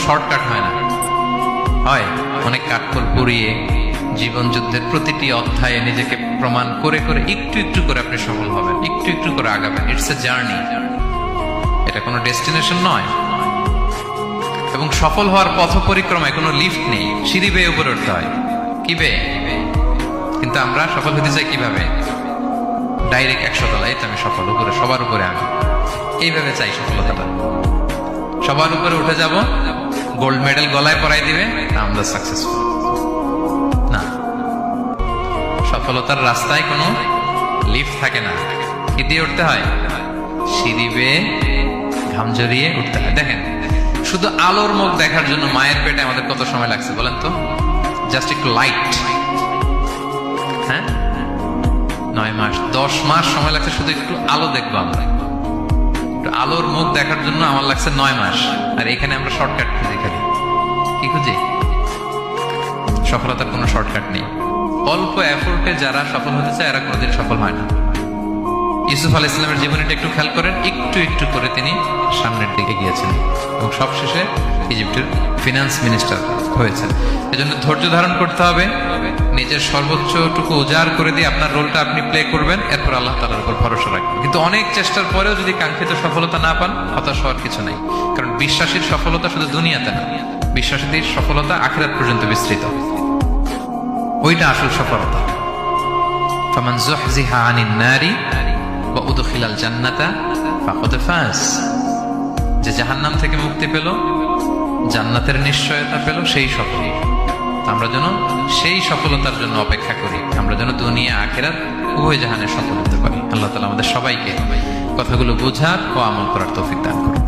Shortcut হয় না, হয় অনেক কাঠখড় পুড়িয়ে জীবন যুদ্ধের প্রতিটি অধ্যায়ে নিজেকে প্রমাণ করে করে একটু একটু করে আপনি সফল হবেন, একটু একটু করে আগাবেন। ইটস এ জার্নি, এটা কোনো ডেস্টিনেশন নয়। এবং সফল হওয়ার পথ পরিক্রমায় কোনো লিফট নেই, সিঁড়ি বেয়ে উপরে উঠতে হয়। কি বেয়ে? কিন্তু আমরা সফল হতে চাই কিভাবে? ডাইরেক্ট 100 তলায় তো আমি সফল, উপরে সবার উপরে আমি, এইভাবে চাই সফলতাটা। সবার উপরে উঠে যাব, গোল্ড মেডেল গলায় পরাই দিবে, আমরা সাকসেসফুল না। সফলতার রাস্তায় কোনো লিফট থাকে না, কি দিয়ে উঠতে হয়? সিঁড়ি বেয়ে ঘাম জড়িয়ে উঠতে হয়। দেখেন, শুধু আলোর মুখ দেখার জন্য মায়ের পেটে আমাদের কত সময় লাগছে বলেন তো? জাস্ট একটু লাইট, হ্যাঁ 9 মাস 10 মাস সময় লাগছে শুধু একটু আলো দেখবো আমরা। একটু আলোর মুখ দেখার জন্য আমার লাগছে 9 মাস। আর এখানে আমরা শর্টকাট খুঁজি, খালি কি খুঁজি? সফলতার কোনো শর্টকাট নেই। অল্প এফোর্টে যারা সফল হতে চায় এরা কোনোদিন সফল হয় না। ইউসুফ আলাইহিস সালামের জীবনীটা একটু খেয়াল করেন, একটু একটু করে তিনি সামনের দিকে গিয়েছেন এবং সবশেষে ইজিপ্টের ফিনান্স মিনিস্টার হয়েছেন। এজন্য ধৈর্য ধারণ করতে হবে, নিজের সর্বোচ্চটুকু উজাড় করে দিয়ে আপনার রোলটা আপনি প্লে করবেন, এরপর আল্লাহ তাআলার উপর ভরসা রাখবেন। কিন্তু অনেক চেষ্টার পরেও যদি কাঙ্ক্ষিত সফলতা না পান, হতাশ হওয়ার কিছু নাই। কারণ বিশ্বাসীর সফলতা শুধু দুনিয়াতে না, বিশ্বাসীদের সফলতা আখিরাত পর্যন্ত বিস্তৃত, ওইটা আসল সফলতা। ফামান যুহজিহা আনিন নারি ওয়া উদখিলাল জান্নাতা ফাকাদ ফাজ। যে জাহান্নাম থেকে মুক্তি পেল, জান্নাতের নিশ্চয়তা পেল, সেই সফল। আমরা যেন সেই সফলতার জন্য অপেক্ষা করি, আমরা যেন দুনিয়া আখিরাত উভয় জাহানে সফল হতে পারি। আল্লাহ তাআলা আমাদের সবাইকে কথাগুলো বোঝার ও আমল করার তৌফিক দান করুন।